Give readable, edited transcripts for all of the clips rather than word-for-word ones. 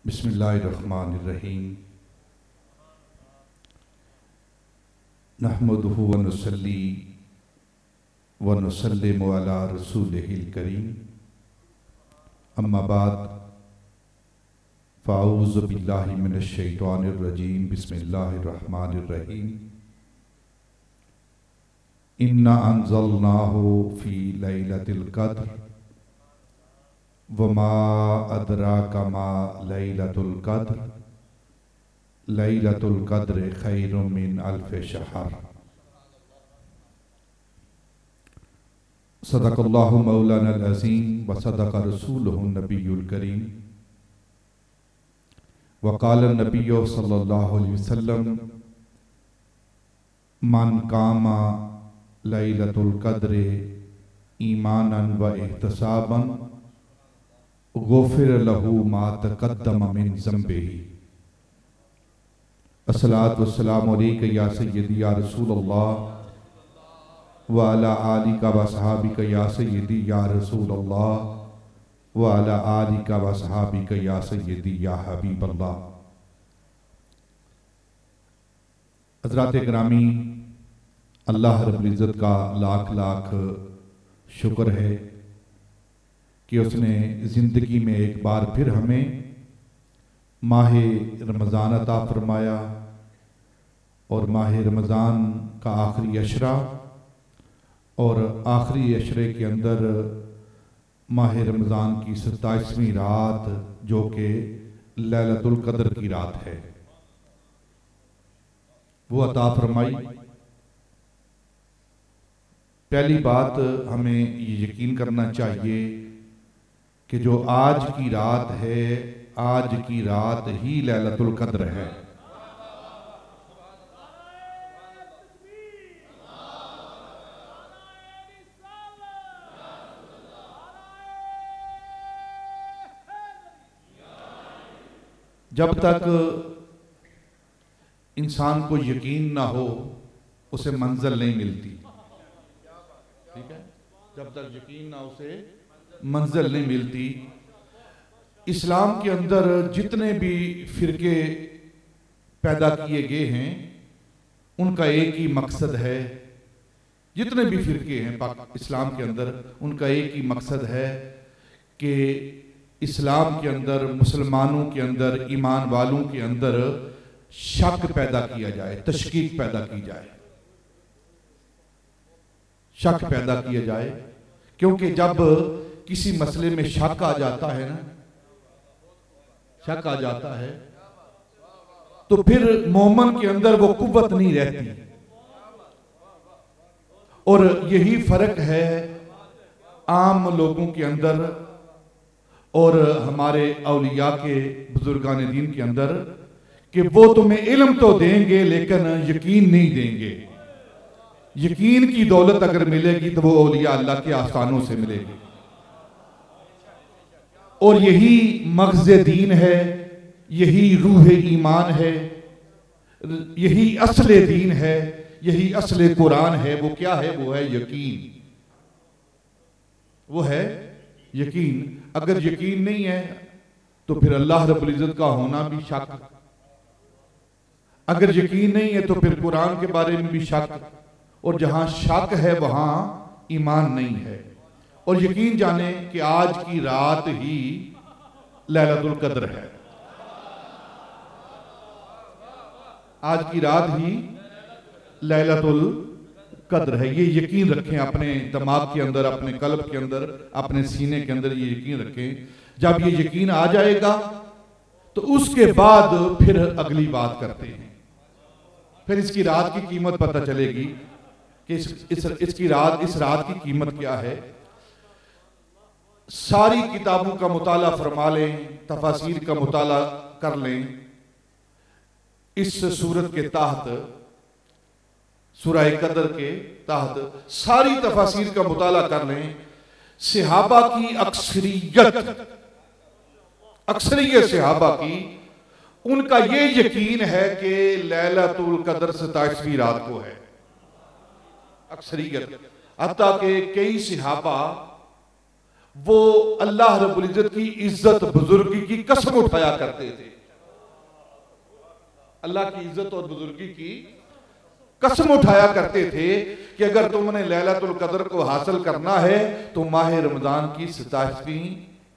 बिस्मिल्लाहिर्रहमानिर्रहीम। नहमदुहु व नुसल्ली व नुसल्लिमु अला रसूलिहिल करीम। अम्मा बाद फ़ाऊज़ु बिल्लाहि मिनश शैतानिर रजीम। बिस्मिल्लाहिर्रहमानिर्रहीम। इन्ना अंज़लनाहु फ़ी लैलतिल क़द्र वमा अदराका मा लैलतुल क़द्र लैलतुल क़द्र खैरुम मिन अल्फ़ि शहर। सदक़ल्लाहु मौलानल अज़ीम व सदक़ रसूलुहुन नबियुल करीम। व क़ाल नबिय्यु सल्लल्लाहु अलैहि वसल्लम मन कामा लैलतुल क़द्र ईमानन व इहतिसाबन गुफ़िर लहू मा तक़द्दम मिन ज़ंबिही। अस्सलातु वस्सलामु अलैका या सय्यदी या रसूलल्लाह व अला आलिका व अस्हाबिका या सय्यदी या रसूलल्लाह व अला आलिका व अस्हाबिका या सय्यदी या हबीबल्लाह। हज़रात गिरामी, अल्लाह रब्बुल इज़्ज़त का लाख लाख शुक्र है कि उसने ज़िंदगी में एक बार फिर हमें माह रमज़ान अता फरमाया और माह रमज़ान का आखिरी अशरा और आखिरी अशरे के अंदर माह रमज़ान की 27वीं रात जो कि लैलतुल क़द्र की रात है वो अता फरमाई। पहली बात हमें ये यकीन करना चाहिए कि जो आज की रात है, आज की रात ही लैलतुल क़द्र है। जब तक इंसान को यकीन ना हो उसे मंजिल नहीं मिलती। ठीक है, जब तक यकीन ना उसे मंजिल नहीं मिलती। इस्लाम के अंदर जितने भी फिरके पैदा किए गए हैं उनका एक ही मकसद है। जितने भी फिरके हैं इस्लाम के अंदर उनका एक ही मकसद है कि इस्लाम के अंदर, मुसलमानों के अंदर, ईमान वालों के अंदर शक पैदा किया जाए, तशकीक पैदा की जाए, शक पैदा किया जाए। क्योंकि जब किसी मसले में शक आ जाता है ना, शक आ जाता है तो फिर मोमन के अंदर वो कुव्वत नहीं रहती। और यही फर्क है आम लोगों के अंदर और हमारे औलिया के, बुजुर्गान दीन के अंदर, कि वो तुम्हें इल्म तो देंगे लेकिन यकीन नहीं देंगे। यकीन की दौलत अगर मिलेगी तो वो औलिया अल्लाह के आस्थानों से मिलेगी। और यही मग़ज़ दीन है, यही रूह ईमान है, यही असले दीन है, यही असले कुरान है। वो क्या है? वो है यकीन। वो है यकीन। अगर यकीन नहीं है तो फिर अल्लाह रब्बुल इज़्ज़त का होना भी शक। अगर यकीन नहीं है तो फिर कुरान के बारे में भी शक। और जहां शक है वहां ईमान नहीं है। और यकीन जाने कि आज की रात ही लैलतुल क़द्र है। आज की रात ही लैलतुल क़द्र है। ये यकीन रखें अपने दिमाग के अंदर, अपने कल्ब के अंदर, अपने सीने के अंदर ये यकीन रखें। जब ये यकीन आ जाएगा तो उसके बाद फिर अगली बात करते हैं। फिर इसकी रात की कीमत पता चलेगी कि इस रात की कीमत क्या है। सारी किताबों का मुताला फरमा लें, तफासीर का मुताला कर लें। इस सूरत के तहत, सूरह क़द्र के तहत सारी तफासीर का मुताला कर लें। सहाबा की अक्सरियत सहाबा की, उनका ये यकीन है कि लैलतुल क़द्र 27वीं रात को है। अक्सरियत, हत्ता के कई सहाबा वो अल्लाह रब्बुल इज्जत की इज्जत बुजुर्गी की कसम उठाया करते थे। अल्लाह की इज्जत और बुजुर्गी की कसम उठाया करते थे कि अगर तुमने लैलतुल कद्र को हासिल करना है तो माह रमजान की 27वीं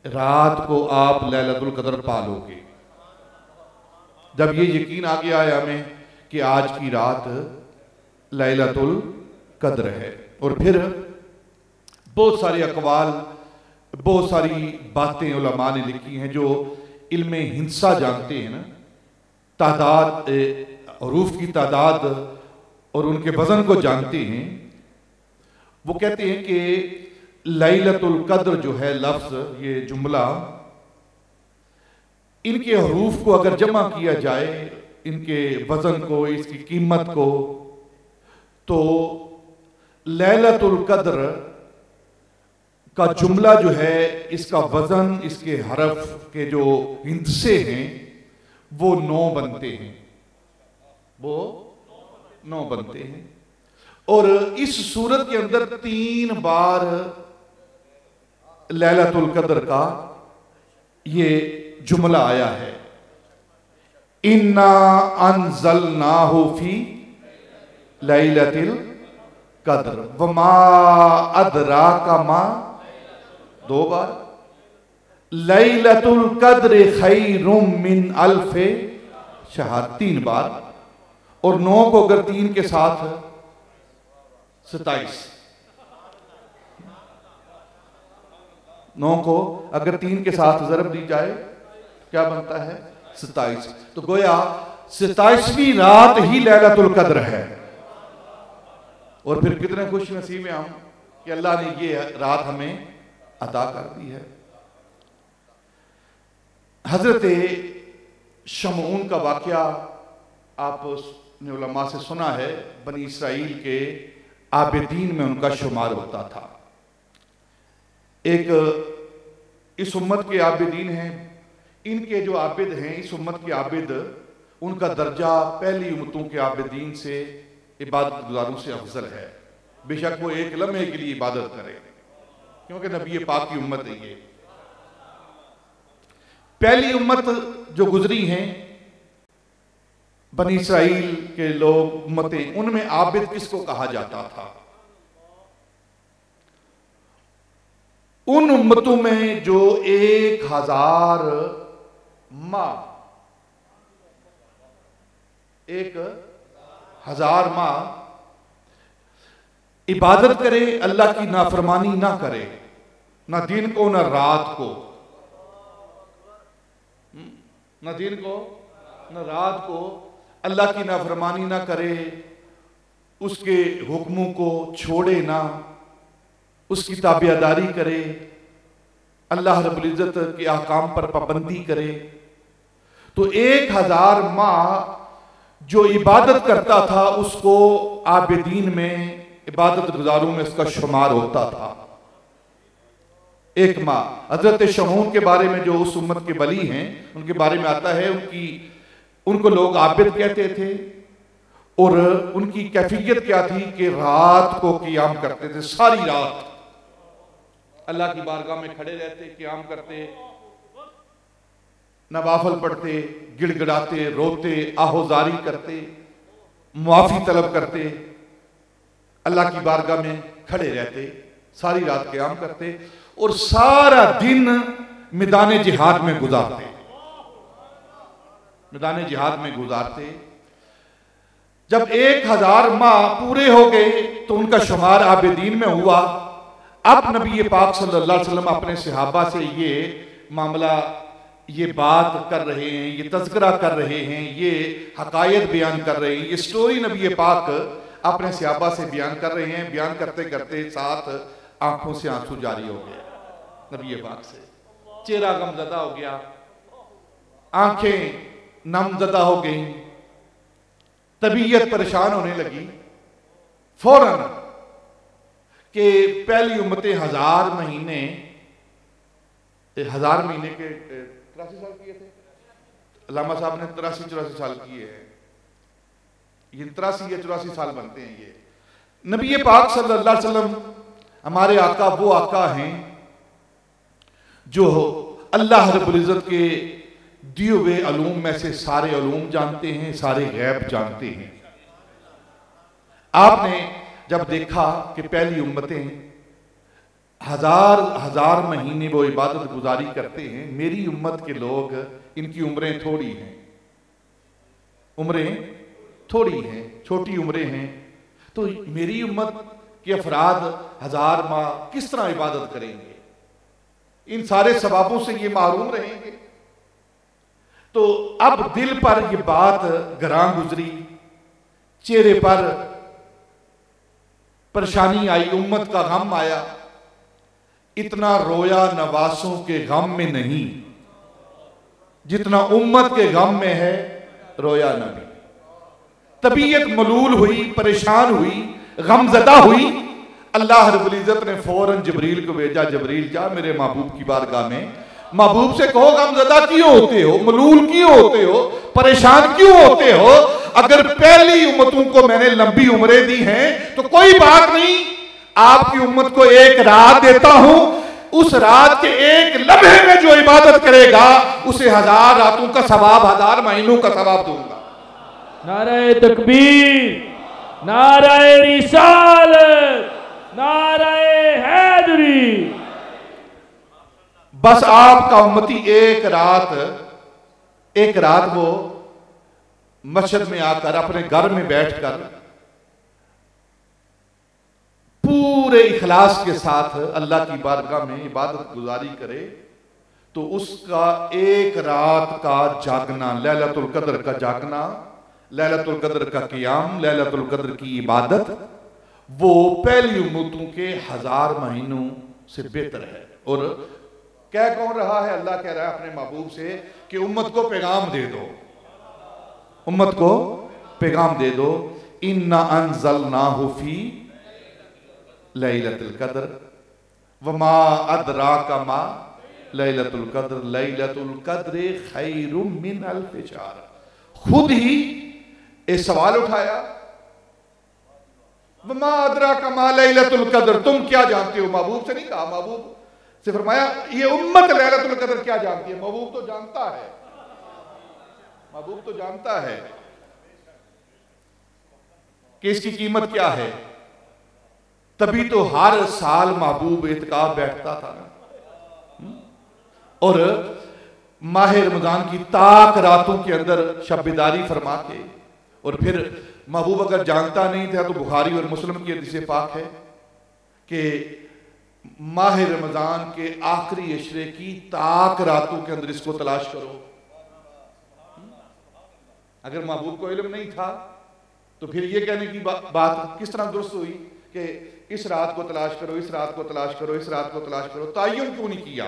रात को आप लैलतुल कद्र पालोगे। जब ये यकीन आ गया है हमें कि आज की रात लैलतुल कद्र है, और फिर बहुत सारे अकवाल, बहुत सारी बातें उलमा ने लिखी हैं जो इल्मे हिंसा जानते हैं ना, तादाद, हरूफ की तादाद और उनके वजन को जानते हैं। वो कहते हैं कि लैलतुल कद्र जो है लफ्ज, ये जुमला, इनके हरूफ को अगर जमा किया जाए, इनके वजन को, इसकी कीमत को, तो लैलतुल कद्र का जुमला जो है, इसका वजन, इसके हरफ के जो हिंसे हैं वो 9 बनते हैं, वो 9 बनते हैं। और इस सूरत के अंदर 3 बार लैलतुल कद्र का ये जुमला आया है। इन्ना अनज़लनाहु फी लैलतिल कद्र वमा अदराका मा, 2 बार। लैलतुल कद्र खैरुम मिन अल्फे शहर, 3 बार। और 9 को अगर 3 के साथ 27, 9 को अगर 3 के साथ ज़रब दी जाए क्या बनता है? 27। तो गोया 27वीं रात ही लैलतुल कद्र है। और फिर कितने खुश नसीब हैं हम कि अल्लाह ने ये रात हमें अता कर दी है। हजरत शमऊन का वाकया आपने उलमा से सुना है। बनी इसराइल के आबिदीन में उनका शुमार होता था। एक इस उम्मत के आबिदीन हैं, इनके जो आबिद हैं, इस उम्मत के आबिद, उनका दर्जा पहली उम्मतों के आबिदीन से, इबादत गुजारों से अफजल है। बेशक वो एक लम्हे के लिए इबादत करें, क्योंकि नबी पाक की उम्मत है। ये पहली उम्मत जो गुजरी हैं बनी इसराइल के लोग, उम्मतें, उनमें आबिद किसको कहा जाता था? उन उम्मतों में जो 1000 माह, 1000 माह इबादत करे, अल्लाह की नाफरमानी ना करे, ना दिन को ना रात को, ना दिन को ना रात को अल्लाह की नाफरमानी ना करे, उसके हुक्मों को छोड़े ना, उसकी ताबियादारी करे, अल्लाह रब्बुल इज्जत के अहकाम पर पाबंदी करे। तो 1000 माह जो इबादत करता था उसको आबिदीन में, इबादत गुजारों में उसका शुमार होता था। एक माह हजरत शमऊन के बारे में, जो उस उम्मत के वली हैं, उनके बारे में आता है, उनको लोग आबिद कहते थे। और उनकी कैफियत क्या थी कि रात को क़ियाम करते थे, सारी रात अल्लाह की बारगाह में खड़े रहते, क़ियाम करते, नवाफल पढ़ते, गिड़गिड़ाते, रोते, आहोजारी करते, मुआफ़ी तलब करते, अल्लाह की बारगाह में खड़े रहते, सारी रात क़ियाम करते और सारा दिन मैदान जिहाद में गुजारते, मैदान जिहाद में गुजारते। जब 1000 माह पूरे हो गए तो उनका शुमार आबिदीन में हुआ। अब नबी पाक सल्लल्लाहु अलैहि वसल्लम अपने सहाबा से ये मामला, ये बात कर रहे हैं, ये तज़किरा कर रहे हैं, ये हकायत बयान कर रहे हैं, ये स्टोरी नबी पाक अपने सहाबा से बयान कर रहे हैं। बयान करते करते साथ आंखों से आंसू जारी हो गए नबी पाक से, चेहरा गमज़दा हो गया, आंखें नमज़दा हो गई, तबीयत परेशान होने लगी। फौरन कि पहली उम्मतें 1000 महीने के 83 साल किए थे। अल्लामा साहब ने 83-84 साल किए हैं। ये 83 या 84 साल बनते हैं। ये नबी पाक सल्लल्लाहु अलैहि वसल्लम हमारे आका वो आका हैं जो अल्लाह रब्बुल इज़्ज़त के दिए हुए अलूम में से सारे अलूम जानते हैं, सारे गैब जानते हैं। आपने जब देखा कि पहली उम्मतें हजार हजार महीने वो इबादत गुजारी करते हैं, मेरी उम्मत के लोग इनकी उम्रें थोड़ी हैं, उम्रें थोड़ी हैं, छोटी उम्रें हैं, तो मेरी उम्मत के अफराद हजार माह किस तरह इबादत करेंगे, इन सारे सवाबों से ये महरूम रहेंगे। तो अब दिल पर ये बात गरां गुजरी, चेहरे पर परेशानी आई, उम्मत का गम आया। इतना रोया नवासों के गम में नहीं जितना उम्मत के गम में है, रोया नबी। तबीयत मलूल हुई, परेशान हुई, गमजदा हुई। अल्लाह रब्बुल इज़्ज़त ने फौरन जबरील को भेजा, जबरील जा मेरे महबूब की बारगाह में, महबूब से कहो गमजदा क्यों होते हो, मलूल क्यों होते हो, परेशान क्यों होते हो। अगर पहली उम्मतों को मैंने लंबी उम्रें दी हैं तो कोई बात नहीं, आपकी उम्मत को एक रात देता हूं, उस रात के एक लम्हे में जो इबादत करेगा उसे हजार रातों का सवाब, हजार महीनों का सवाब दूंगा। नारे तकबीर, नारे रिसालत, नारे हैदरी। बस आपका उम्मती एक रात वो मस्जिद में आकर अपने घर में बैठकर पूरे इखलास के साथ अल्लाह की बारगाह में इबादत गुजारी करे तो उसका एक रात का जागना, लैलतुल कद्र का जागना, लैलतुल कद्र का क़ियाम, लैलतुल कद्र की इबादत, वो पहली उम्मतों के हजार महीनों से बेहतर है। और कह कौन रहा है? अल्लाह कह रहा है अपने महबूब से कि उम्मत को पैगाम दे दो, उम्मत को पैगाम दे दो, इन्ना अंज़लनाहु फी लैलतुल कद्र वमा अदराका मा लैलतुल कद्र लैलतुल कद्र खैरुम मिन अल्फ शहर। खुद ही एक सवाल उठाया, वमा अदराका मा लैलतुल कद्र, तुम क्या जानते हो? महबूब से नहीं कहा, महबूब से फरमाया ये उम्मत लैलतुल कद्र क्या जानती है। महबूब तो जानता है, महबूब तो जानता है कि इसकी कीमत क्या है, तभी तो हर साल महबूब इत्काफ बैठता था ना। और माह रमजान की ताक रातों के अंदर शब्बेदारी फरमा के, और फिर महबूब अगर जानता नहीं था तो बुखारी और मुस्लिम की हदीस पाक है कि माह रमजान के आखिरी अशरे की ताक रातों के अंदर इसको तलाश करो। अगर महबूब को इल्म नहीं था तो फिर ये कहने की बात किस तरह दुरुस्त हुई कि इस रात को तलाश करो, इस रात को तलाश करो, इस रात को तलाश करो, ताय्युन क्यों नहीं किया?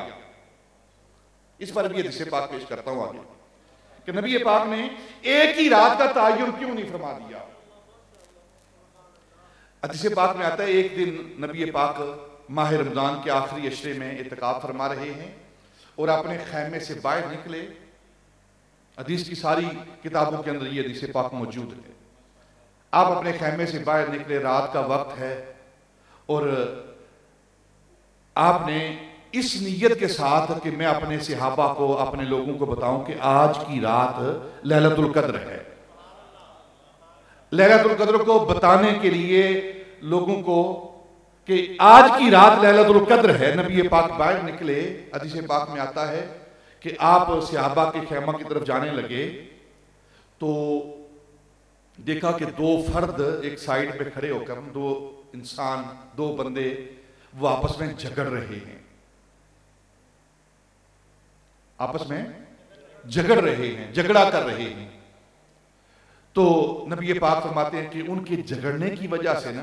इस पर भी हदीस पाक पेश करता हूं आगे कि नबी पाक ने एक ही रात का ताय्युन क्यों नहीं फरमा दिया। हदीस पाक में आता है एक दिन नबी पाक माह रमजान के आखिरी अशरे में इत्काफ फरमा रहे हैं और अपने खैमे से बाहर निकले। हदीस की सारी किताबों के अंदर ये हदीस पाक मौजूद है। आप अपने खैमे से बाहर निकले, रात का वक्त है, और आपने इस नीयत के साथ कि मैं अपने सहाबा को, अपने लोगों को बताऊं कि आज की रात लैलतुल कद्र है। लैलतुल कद्र को बताने के लिए लोगों को कि आज की रात लैलतुल कद्र है, नबी पाक बाहर निकले। हदीस पाक में आता है कि आप सहाबा के खैमा की तरफ जाने लगे तो देखा कि दो फर्द एक साइड पे खड़े होकर, दो इंसान, दो बंदे वो आपस में झगड़ रहे हैं, आपस में झगड़ रहे हैं, झगड़ा कर रहे हैं। तो नबी पाक फरमाते हैं कि उनके झगड़ने की वजह से ना,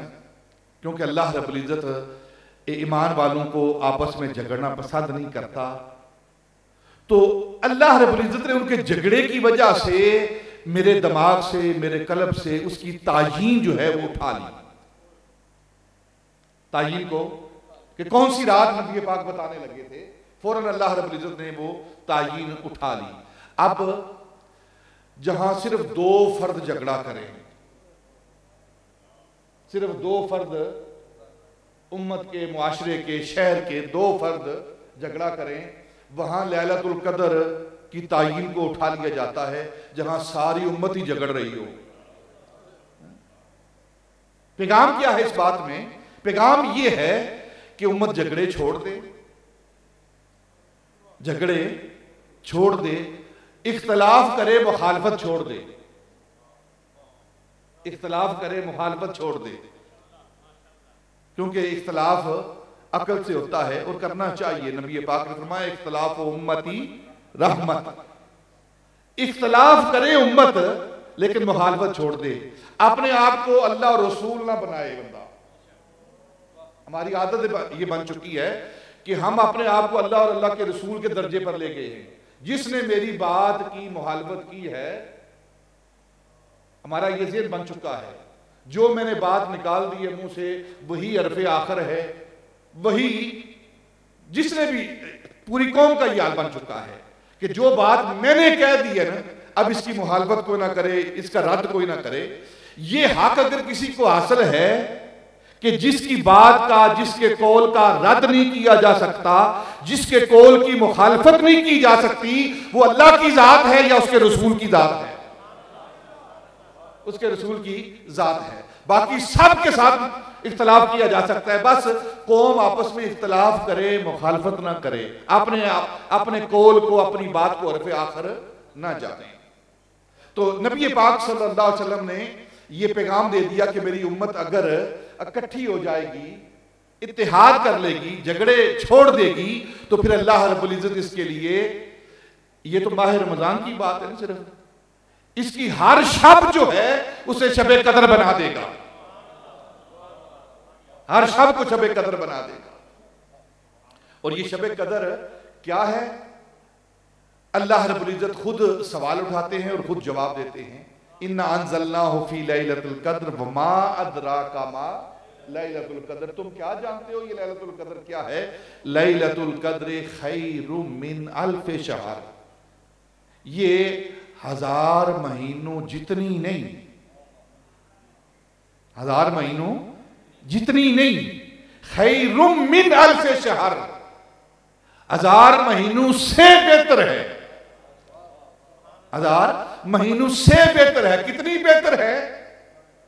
क्योंकि अल्लाह रब्बुल इज़्ज़त ईमान वालों को आपस में झगड़ना पसंद नहीं करता, तो अल्लाह रब्बुल इज़्ज़त ने उनके झगड़े की वजह से मेरे दिमाग से, मेरे कल्ब से उसकी तायीन जो है वो उठा ली। तायीन को कि कौन सी रात नबी पाक बताने लगे थे, फौरन अल्लाह रब्बुल इज़्ज़त ने वो तायीन उठा ली। अब जहां सिर्फ दो फर्द झगड़ा करें, सिर्फ दो फर्द उम्मत के, मुआशरे के, शहर के दो फर्द झगड़ा करें वहां लैलतुल कद्र की तायीन को उठा लिया जाता है जहां सारी उम्मत ही झगड़ रही हो। पैगाम क्या है इस बात में? पैगाम यह है कि उम्मत झगड़े छोड़ दे, झगड़े छोड़ दे, इख्तलाफ करे, मुखालफत छोड़ दे, इख्तलाफ करे, मुखालफत छोड़ दे, क्योंकि इख्तलाफ अकल से होता है और करना चाहिए। नबी पाक ने फरमाया इख्तलाफ उम्मती रहमत, इख्तलाफ करे उम्मत लेकिन मुखालफत छोड़ दे। अपने आप को अल्लाह और रसूल ना बनाए बंदा। हमारी आदत ये बन चुकी है कि हम अपने आप को अल्लाह और अल्लाह के रसूल के दर्जे पर ले गए हैं। जिसने मेरी बात की मुखालफत की है, हमारा ये ज़हन बन चुका है, जो मैंने बात निकाल दी है मुंह से वही हरफ़े आखिर है, वही जिसने भी, पूरी कौम का ये हाल बन चुका है कि जो बात मैंने कह दी है ना, अब इसकी मुखालफत कोई ना करे, इसका रद्द कोई ना करे। ये हक अगर किसी को हासिल है कि जिसकी बात का, जिसके कौल का रद्द नहीं किया जा सकता, जिसके कौल की मुखालफत नहीं की जा सकती, वो अल्लाह की जात है या उसके रसूल की जात है? उसके रसूल की जात है। बाकी सब के साथ इख्तलाफ किया जा सकता है, बस कौम आपस में इख्तलाफ करे, मुखालफत ना करे, अपने कौल को, अपनी बात को हरफ़े आखिर ना जाने। तो नबी पाक सल्लल्लाहु अलैहि वसल्लम ने ये पैगाम दे दिया कि मेरी उम्मत अगर इकट्ठी हो जाएगी, इत्तेहाद कर लेगी, झगड़े छोड़ देगी, तो फिर अल्लाह रब्बुल इज्जत इसके लिए, ये तो माह रमजान की बात है ना, सिर्फ इसकी हर शब जो है उसे शबे कदर बना देगा, हर शब को शबे कदर बना देगा। और ये शबे कदर क्या है? अल्लाह रब्बुल इज्जत खुद सवाल उठाते हैं और खुद जवाब देते हैं। इन्ना अंज़लनाहु फी लैलतुल कद्र वमा अदराका मा लैलतुल कद्र, तुम क्या जानते हो ये लैलतुल कद्र क्या है? लैलतुल कद्र खैरुम मिन अल्फ शहर, ये 1000 महीनों जितनी नहीं, 1000 महीनों जितनी नहीं, खैरुम मिन अल्फ शहर, 1000 महीनों से बेहतर है, 1000 महीनों से बेहतर है। कितनी बेहतर है?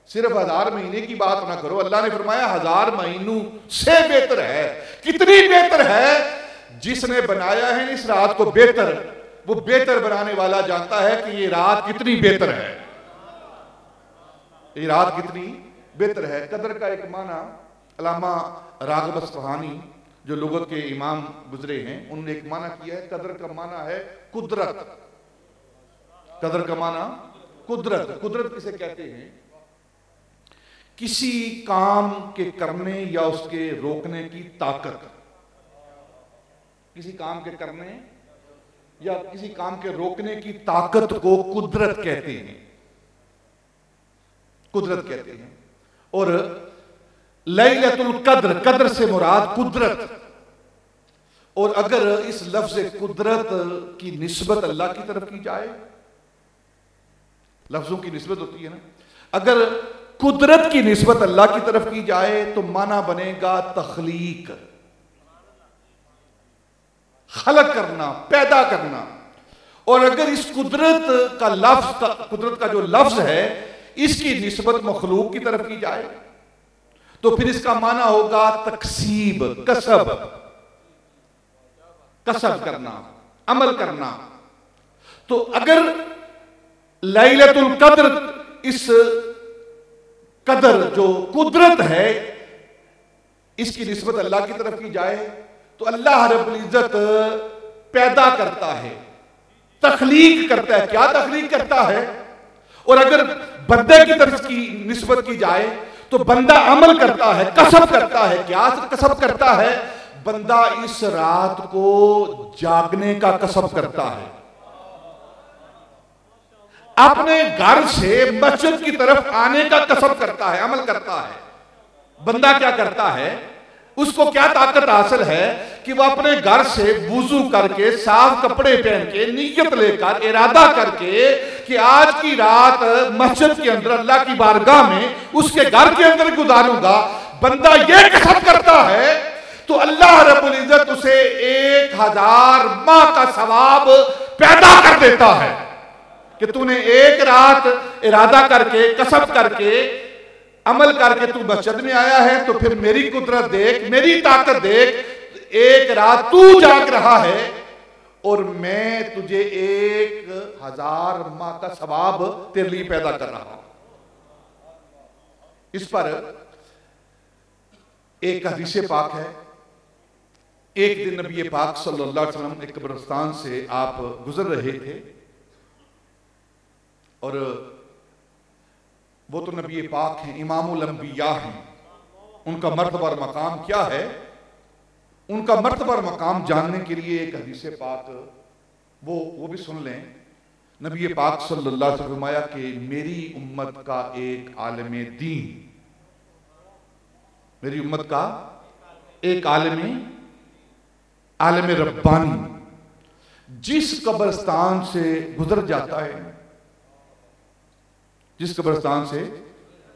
सिर्फ 1000 महीने की बात ना करो, अल्लाह ने फरमाया 1000 महीनों से बेहतर है। कितनी बेहतर है? जिसने बनाया है इस रात को बेहतर, वो बेहतर बनाने वाला जानता है कि ये रात कितनी बेहतर है, ये रात कितनी बेहतर है। कदर का एक माना अल्लामा राग़िब अस्फ़हानी जो लुगत के इमाम गुजरे हैं, उन्होंने एक माना किया है। कदर का माना है कुदरत, कदर का माना कुदरत। कुदरत किसे कहते हैं? किसी काम के करने या उसके रोकने की ताकत, किसी काम के करने या किसी काम के रोकने की ताकत को कुदरत कहते हैं, कुदरत कहते हैं। और लैलतुल कद्र, कद्र से मुराद कुदरत। और अगर इस लफ्ज़ कुदरत की निस्बत अल्लाह की तरफ की जाए, लफ्जों की निस्बत होती है ना, अगर कुदरत की निस्बत अल्लाह की तरफ की जाए तो माना बनेगा तख्लीक, खलक करना, पैदा करना। और अगर इस कुदरत का लफ्ज, कुदरत का जो लफ्ज है, इसकी निस्बत मखलूक की तरफ की जाए तो फिर इसका माना होगा तकसीब, कसब, कसब करना, अमल करना। तो अगर लैलतुल कद्र, इस कदर जो कुदरत है, इसकी निस्बत अल्लाह की तरफ की जाए तो अल्लाह रब्बुल इज्जत पैदा करता है, तख्लीक करता है। क्या तख्लीक करता है? और अगर बंदे की तरफ की निस्बत की जाए तो बंदा अमल करता है, कसब करता है। क्या कसब करता है? बंदा इस रात को जागने का कसब करता है, अपने घर से मस्जिद की तरफ आने का कसब करता है, अमल करता है। बंदा क्या करता है? उसको क्या ताकत हासिल है कि वह अपने घर से वुजू करके, साफ कपड़े पहन के, नीयत लेकर, इरादा करके कि आज की रात मस्जिद के अंदर अल्लाह की बारगाह में उसके घर के अंदर गुजारूंगा। बंदा ये कसब करता है तो अल्लाह रब्बुल इज्जत उसे 1000 माह का सवाब पैदा कर देता है कि तूने एक रात इरादा करके, कसब करके, अमल करके तू मस्जिद में आया है, तो फिर मेरी कुदरत देख, मेरी ताकत देख, एक रात तू जाग रहा है और मैं तुझे 1000 माह का सवाब तेरे लिए पैदा कर रहा हूं। इस पर एक हदीस पाक है, एक दिन नबी पाक सल्लल्लाहु अलैहि वसल्लम एक कब्रिस्तान से आप गुजर रहे थे और वो तो नबी पाक हैं, इमामुल अंबिया हैं, उनका मर्तबा और मकाम क्या है, उनका मर्तबा और मकाम जानने के लिए एक हदीस पाक वो भी सुन लें। नबी पाक सल्लल्लाहु अलैहि वसल्लम फरमाया कि मेरी उम्मत का एक आलिम दीन, मेरी उम्मत का एक आलिम रब्बानी जिस कब्रिस्तान से गुजर जाता है, जिस कब्रिस्तान से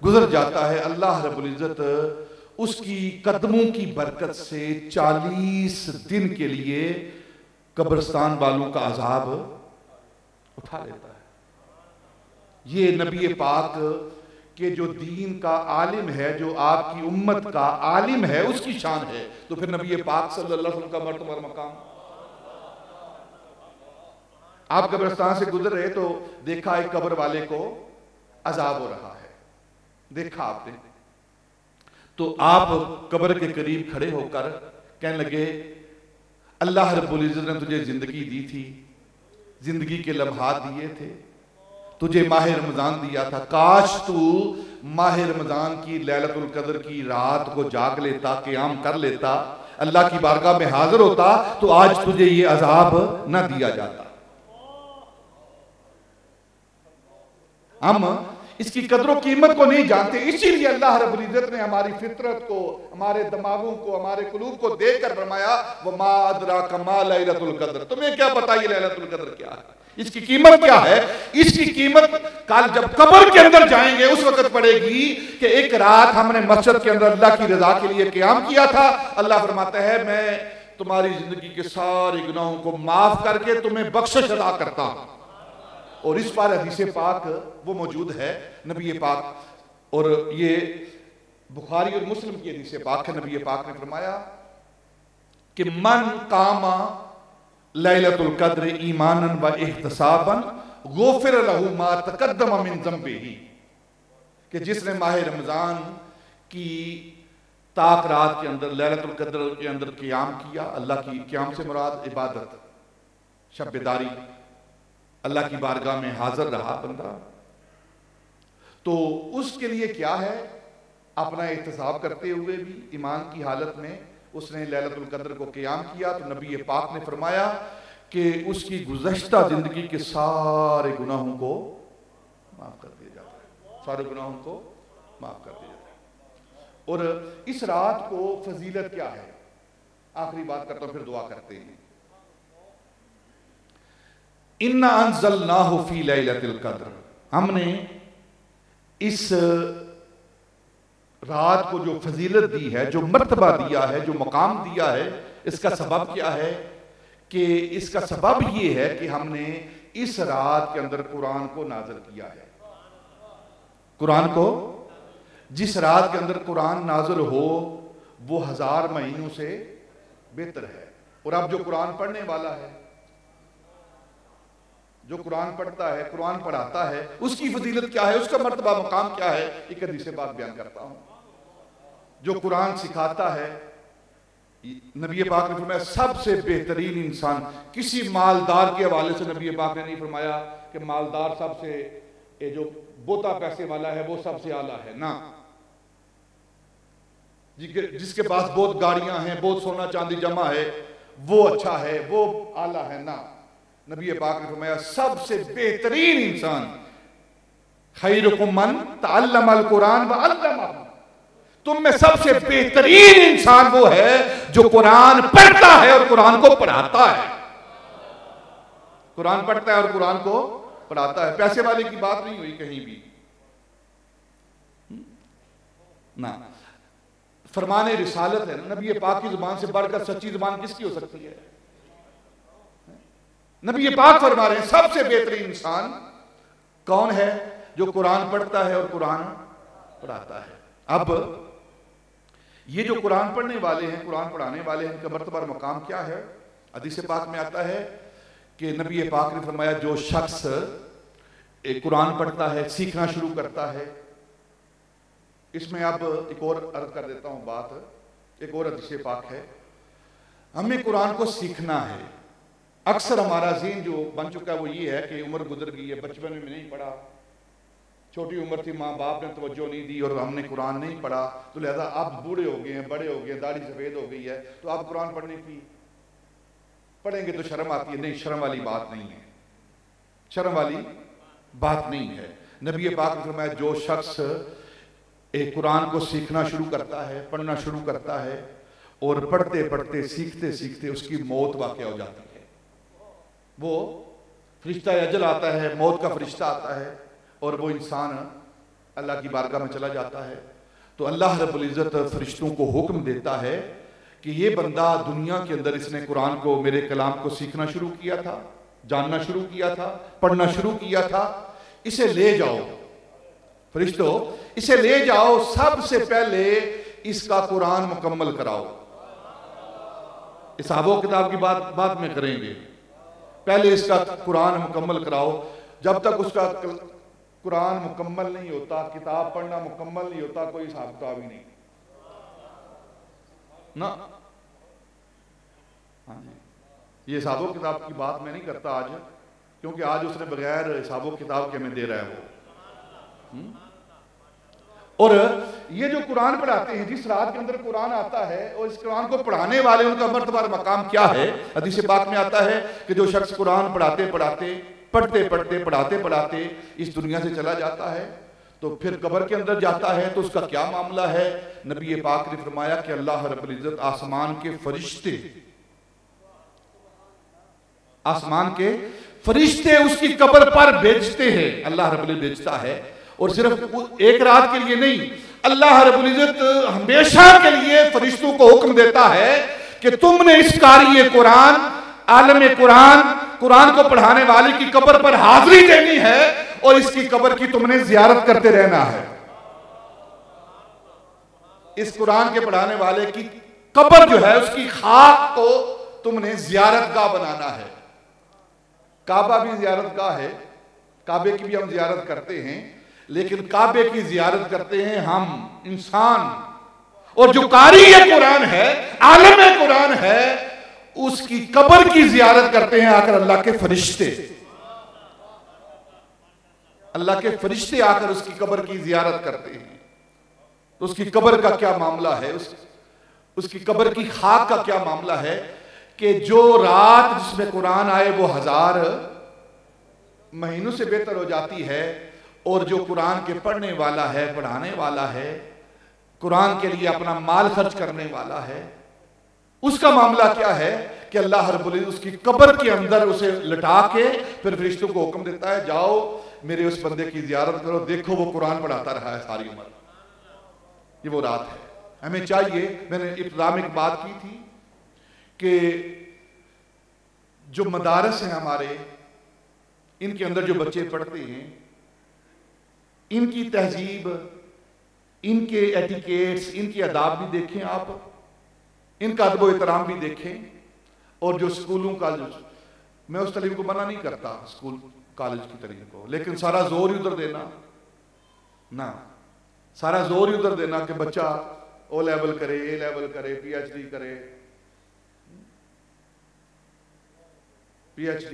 गुजर जाता है, अल्लाह रब्बुल इज्जत उसकी कदमों की बरकत से 40 दिन के लिए कब्रिस्तान वालों का अजाब उठा लेता है। ये नबी पाक के जो दीन का आलिम है, जो आपकी उम्मत का आलिम है, उसकी शान है। तो फिर नबी पाक सल्लल्लाहु अलैहि वसल्लम का मर्तबा और मकाम। आप कब्रिस्तान से गुजर रहे तो देखा एक कब्र वाले को अजाब हो रहा है, देखा आपने, तो आप कब्र के करीब खड़े होकर कहने लगे, अल्लाह रब्बुल इज्जत ने तुझे जिंदगी दी थी, जिंदगी के लम्हात दिए थे, तुझे माह रमजान दिया था, काश तू माह रमजान की लैलतुल कद्र की रात को जाग लेता, क़याम कर लेता, अल्लाह की बारगाह में हाजिर होता, तो आज तुझे ये अजाब न दिया जाता। हम इसकी कदरों कीमत को नहीं जानते, इसीलिए अल्लाह रब्बुल इज्जत ने हमारी फितरत को, हमारे दिमागों को, हमारे कुलूब को देखकर फरमाया, वमा अदराका मा लैलतुल कद्र, तुम्हें क्या पता ये लैलतुल कद्र क्या है, इसकी कीमत क्या है। इसकी कीमत कल जब कब्र के अंदर जाएंगे उस वक्त पड़ेगी कि एक रात हमने मस्जिद के अंदर अल्लाह की रजा के लिए क़याम किया था, अल्लाह फरमाता है मैं तुम्हारी जिंदगी के सारे गुनाहों को माफ करके तुम्हें बख्शिश अदा करता हूं। और इस पर हदीस पाक वो मौजूद है, नबी पाक, और ये बुखारी और मुस्लिम की हदीस पाक है। नबी पाक ने फरमाया कि मन कामा लैलतुल कद्र ईमानन व इहतिसाबन गुफिर लहू मा तकद्दम मिन ज़ंबिही, कि जिसने माह रमजान की ताक रात के अंदर, लैलतुल कद्र के अंदर क़याम किया, अल्लाह की क़याम से मुराद इबादत, शब-ए-दारी, अल्लाह की बारगाह में हाजिर रहा बंदा, तो उसके लिए क्या है, अपना एहतिसाब करते हुए भी ईमान की हालत में उसने लैलतुल कद्र को क़याम किया, तो नबी पाक ने फरमाया कि उसकी गुज़श्ता जिंदगी के सारे गुनाहों को माफ कर दिया जाता है, सारे गुनाहों को माफ कर दिया जाता है। और इस रात को फजीलत क्या है, आखिरी बात करता हूं फिर दुआ करते हैं। इन्ना अंज़लनाहु फी लैलतिल कद्र, हमने इस रात को जो फजीलत दी है, जो मर्तबा दिया है, जो मकाम दिया है, इसका सबब क्या है कि इसका सबब ये है कि हमने इस रात के अंदर कुरान को नाज़िल किया है। कुरान को, जिस रात के अंदर कुरान नाज़िल हो वो 1000 महीनों से बेहतर है। और अब जो कुरान पढ़ने वाला है, जो कुरान पढ़ता है, कुरान पढ़ाता है, उसकी फजीलत क्या है, उसका मर्तबा मकाम क्या है, एक हदीस से बात बयान करता हूं। जो कुरान सिखाता है, नबी पाक ने फरमाया सबसे बेहतरीन इंसान, किसी मालदार के हवाले से नबी पाक ने नहीं फरमाया कि मालदार सबसे, ये जो बोता पैसे वाला है वो सबसे आला है, ना, जिसके पास बहुत गाड़ियां हैं, बहुत सोना चांदी जमा है, वो अच्छा है, वो आला है, ना। नबी पाक ने फरमाया सबसे बेहतरीन इंसान खैरुकुम मन तअल्लमल कुरान व अल्लमहु, तुम में सबसे बेहतरीन इंसान वो है जो कुरान पढ़ता है और कुरान को पढ़ाता है। कुरान पढ़ता है और कुरान को पढ़ाता है। पैसे वाले की बात नहीं हुई कहीं भी ना। फरमाने रिसालत है ना, नबी पाक की जुबान से बढ़कर सच्ची जुबान किसकी हो सकती है? नबी पाक फरमा रहे हैं सबसे बेहतरीन इंसान कौन है? जो कुरान पढ़ता है और कुरान पढ़ाता है। अब ये जो कुरान पढ़ने वाले हैं, कुरान पढ़ाने वाले हैं, इनका मर्तबा और मकाम क्या है? हदीस पाक में आता है कि नबी पाक ने फरमाया जो शख्स कुरान पढ़ता है, सीखना शुरू करता है। इसमें अब एक और अर्ज कर देता हूं बात, एक और हदीस पाक है, हमें कुरान को सीखना है। अक्सर हमारा ज़हन जो बन चुका है वो ये है कि उम्र गुजर गई है, बचपन में नहीं पढ़ा, छोटी उम्र थी, माँ बाप ने तवज्जो नहीं दी और हमने कुरान नहीं पढ़ा, तो लिहाजा अब बूढ़े हो गए हैं, बड़े हो गए, दाढ़ी सफ़ेद हो गई है, तो अब कुरान पढ़ने की पढ़ेंगे तो शर्म आती है। नहीं, शर्म वाली बात नहीं है, शर्म वाली बात नहीं है। नबी पाक ने फरमाया जो शख्स एक कुरान को सीखना शुरू करता है, पढ़ना शुरू करता है और पढ़ते पढ़ते सीखते सीखते उसकी मौत वाक़या हो जाती है। वो फरिश्ता अजल आता है, मौत का फरिश्ता आता है और वो इंसान अल्लाह की बारगाह में चला जाता है। तो अल्लाह रब्बुल इज़्ज़त फरिश्तों को हुक्म देता है कि ये बंदा दुनिया के अंदर इसने कुरान को, मेरे कलाम को सीखना शुरू किया था, जानना शुरू किया था, पढ़ना शुरू किया था, इसे ले जाओ फरिश्तों, इसे ले जाओ, सबसे पहले इसका कुरान मुकम्मल कराओ। हिसाबो किताब की बात बाद में करेंगे, पहले इसका कुरान मुकम्मल कराओ। जब तक उसका कुरान मुकम्मल नहीं होता, किताब पढ़ना मुकम्मल नहीं होता, कोई हिसाब किताब ही नहीं ना। हाँ जी, ये हिसाबो किताब की बात मैं नहीं करता आज, क्योंकि आज उसने बगैर हिसाबो किताब के हमें दे रहा है वो। और ये जो कुरान पढ़ाते हैं, जिस रात के अंदर कुरान आता है और इस कुरान को पढ़ाने वाले, उनका मर्तबा और मकाम क्या है? हदीस पाक में आता है कि जो शख्स कुरान पढ़ाते पढ़ाते, पढ़ते पढ़ते, पढ़ाते पढ़ाते इस दुनिया से चला जाता है तो फिर कब्र के अंदर जाता है तो उसका क्या मामला है? नबी पाक ने फरमाया कि अल्लाह रब्बुल इज़्ज़त आसमान के फरिश्ते, आसमान के फरिश्ते उसकी कब्र पर भेजते हैं। अल्लाह रब्बुल इज़्ज़त भेजता है, और सिर्फ एक रात के लिए नहीं, अल्लाह रब्बुल इज़्ज़त हमेशा के लिए फरिश्तों को हुक्म देता है कि तुमने इस कारी कुरान, आलम कुरान, कुरान को पढ़ाने वाले की कब्र पर हाजिरी देनी है और इसकी कब्र की तुमने जियारत करते रहना है। इस कुरान के पढ़ाने वाले की कब्र जो है उसकी खाक को तुमने जियारतगाह बनाना है। काबा भी जियारतगाह है, काबे की भी हम जियारत करते हैं, लेकिन काबे की जियारत करते हैं हम इंसान, और जो कारी कुरान है, आलम कुरान है, उसकी कब्र की जियारत करते हैं आकर अल्लाह के फरिश्ते। अल्लाह के फरिश्ते आकर उसकी कब्र की जियारत करते हैं। तो उसकी कब्र का क्या मामला है? उसकी कब्र की खाक का क्या मामला है कि जो रात जिसमें कुरान आए वो 1000 महीनों से बेहतर हो जाती है, और जो कुरान के पढ़ने वाला है, पढ़ाने वाला है, कुरान के लिए अपना माल खर्च करने वाला है, उसका मामला क्या है कि अल्लाह रब्बुल इज़्ज़त उसकी कब्र के अंदर उसे लटा के फिर फरिश्तों को हुक्म देता है, जाओ मेरे उस बंदे की जियारत करो, देखो वो कुरान पढ़ाता रहा है सारी उम्र। ये वो रात है। हमें चाहिए, मैंने इब्तिदा में एक बात की थी कि जो मदारस हैं हमारे, इनके अंदर जो बच्चे पढ़ते हैं, इनकी तहजीब, इनके एटिकेट्स, इनके अदाब भी देखें आप, इनका अदब एहतराम भी देखें। और जो स्कूलों का, मैं उस तलीम को मना नहीं करता, स्कूल कॉलेज की तलीम को, लेकिन सारा जोर ही उधर देना ना, सारा जोर ही उधर देना कि बच्चा ओ लेवल करे, ए लेवल करे, PhD करे। PhD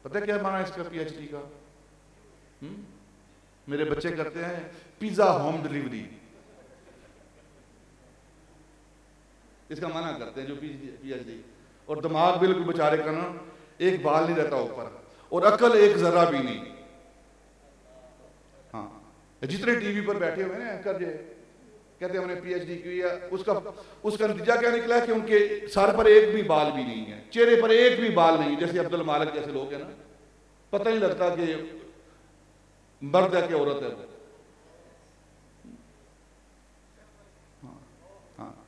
पता क्या माना इसका PhD का? मेरे बच्चे करते हैं पिज्जा होम डिलीवरी, इसका मना करते हैं जो PhD। और दिमाग बिल्कुल बेचारे का ना एक बाल नहीं रहता ऊपर, और अकल एक जरा भी नहीं। हाँ, जितने टीवी पर बैठे हुए ना एंकर जो कहते हैं हमने PhD की है, उसका नतीजा क्या निकला कि उनके सर पर एक भी बाल भी नहीं है, चेहरे पर एक भी बाल नहीं, जैसे अब्दुल मालिक जैसे लोग हैं ना, पता नहीं लगता कि मर्द है कि औरत है।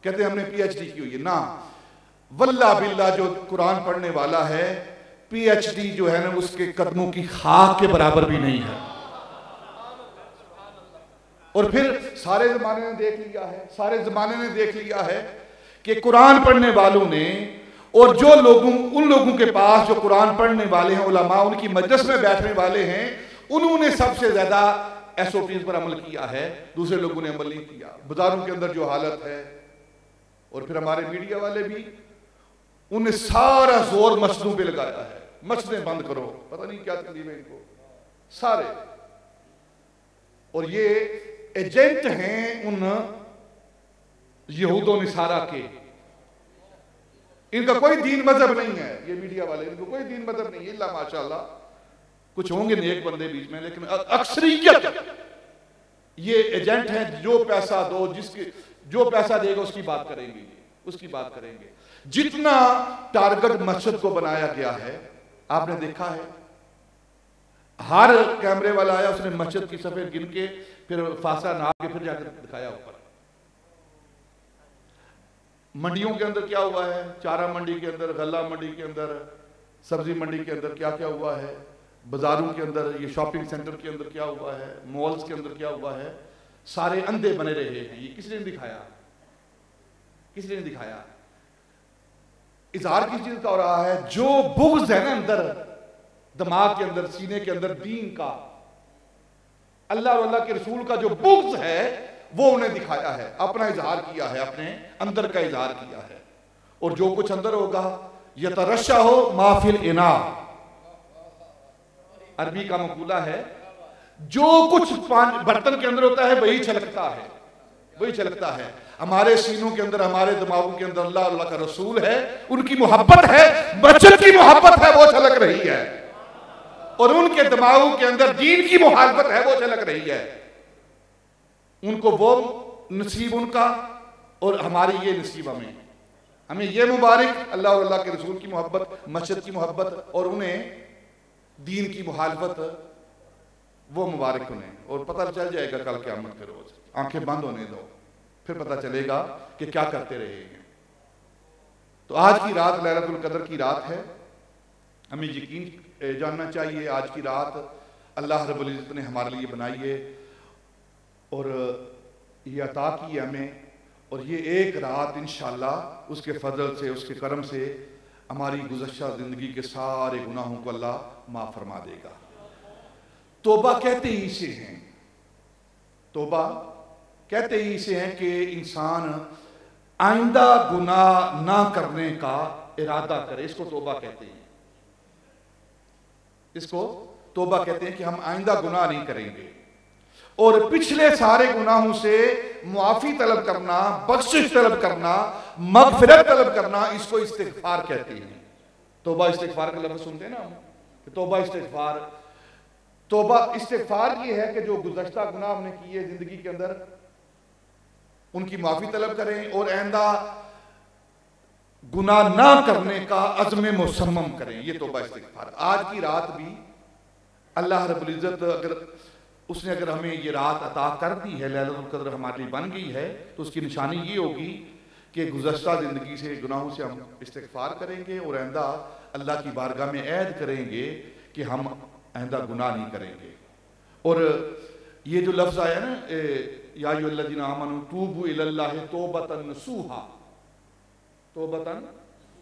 कहते हैं हमने PhD की हुई है ना, वल्ला बिल्ला जो कुरान पढ़ने वाला है PhD जो है ना उसके कदमों की खाक के बराबर भी नहीं है। और फिर सारे जमाने ने देख लिया है, सारे जमाने ने देख लिया है कि कुरान पढ़ने वालों ने और जो लोगों उन लोगों के पास जो कुरान पढ़ने वाले हैं उलमा, उनकी मजलिस में बैठने वाले हैं, उन्होंने सबसे ज्यादा SOPs पर अमल किया है, दूसरे लोगों ने अमल नहीं किया। बाजारों के अंदर जो हालत है, और फिर हमारे मीडिया वाले भी, उन्हें सारा जोर मस्जिदों पे लगाया है, मस्जिदें बंद करो, पता नहीं क्या तकलीफ है इनको सारे। और ये एजेंट हैं उन यहूदो निसारा के, इनका कोई दीन मजहब नहीं है, ये मीडिया वाले, इनको कोई दीन मजहब नहीं है, इल्ला माशाअल्लाह कुछ होंगे नेक बंदे बीच में, लेकिन अक्सरियत ये एजेंट हैं। जो पैसा दो, जिसके जो पैसा देगा उसकी बात करेंगे, उसकी बात करेंगे। जितना टारगेट मस्जिद को बनाया गया है, आपने देखा है, हर कैमरे वाला आया उसने मस्जिद की सफेद गिन के फिर फासला नाप के फिर जाकर दिखाया ऊपर। मंडियों के अंदर क्या हुआ है, चारा मंडी के अंदर, गल्ला मंडी के अंदर, सब्जी मंडी के अंदर क्या क्या हुआ है, बाजारों के अंदर, ये शॉपिंग सेंटर के अंदर क्या हुआ है, मॉल्स के अंदर क्या हुआ है, सारे अंधे बने रहे हैं। ये किसने दिखाया, किसने दिखाया? इजहार किस चीज का हो रहा है? जो बुग़्ज़ है ना अंदर, दिमाग के अंदर, सीने के अंदर, दीन का, अल्लाह और अल्लाह के रसूल का जो बुग़्ज़ है वो उन्हें दिखाया है, अपना इजहार किया है, अपने अंदर का इजहार किया है। और जो कुछ अंदर होगा यतरशा हो माफिल इना, अरबी का मकूला है, जो कुछ बर्तन के अंदर होता है वही छलकता है, वही छलकता है। हमारे सीनों के अंदर, हमारे दिमागों के अंदर अल्लाह अल्लाह का रसूल है, उनकी मोहब्बत है, बच्चों की मोहब्बत है, वो छलक रही है। और उनके दिमागों के अंदर दीन की मोहब्बत है, वो छलक रही है। उनको वो नसीब उनका और हमारी ये नसीब हमें, हमें ये मुबारक अल्लाह और अल्लाह के रसूल की मोहब्बत, मस्जिद की मोहब्बत और उन्हें दीन की मुखालफत, वो मुबारक उन्हें। और पता चल जाएगा कल क़यामत के रोज, आंखें बंद होने दो, फिर पता चलेगा कि क्या करते रहे हैं। तो आज की रात लैलतुल कद्र की रात है, हमें यकीन जानना चाहिए आज की रात अल्लाह रब्बुल इज़्ज़त ने हमारे लिए बनाई है और ये अता की है हमें। और ये एक रात इंशाअल्लाह उसके फजल से, उसके करम से हमारी गुज़श्ता ज़िंदगी के सारे गुनाहों को अल्लाह माफ़ फरमा देगा। तौबा कहते ही इसे हैं, तौबा कहते ही इसे हैं कि इंसान आइंदा गुनाह ना करने का इरादा करे, इसको तौबा कहते हैं। इसको तौबा कहते हैं कि हम आइंदा गुनाह नहीं करेंगे। और पिछले सारे गुनाहों से मुआफी तलब करना, बख्शिश तलब करना, मगफिरत तलब करना, इसको इस्तिग़फ़ार कहते हैं। तौबा इस्तिग़फ़ार का लफ्ज़ सुनते हैं ना हम, तौबा इस्तिग़फ़ार। तौबा इस्तिग़फ़ार ये है कि जो गुज़श्ता गुनाह हमने किए जिंदगी के अंदर, उनकी माफी तलब करें और आइंदा गुनाह ना करने का अज़्म मुसम्मम करें। ये तौबा इस्तिग़फ़ार। आज की रात भी अल्लाह रब्बुल इज़्ज़त अगर हमें ये रात अता कर दी है, लैलतुल कद्र हमारे लिए बन गई है, तो उसकी निशानी ये होगी कि गुज़श्ता ज़िंदगी से गुनाहों से हम इस्तिग़फ़ार करेंगे और आइंदा अल्लाह की बारगाह में ऐद करेंगे कि हम आइंदा गुनाह नहीं करेंगे। और ये जो लफ्ज़ आया ना, या अय्युहल्लज़ीना आमनू तूबू इलल्लाहि तौबतन नसूहा, तौबतन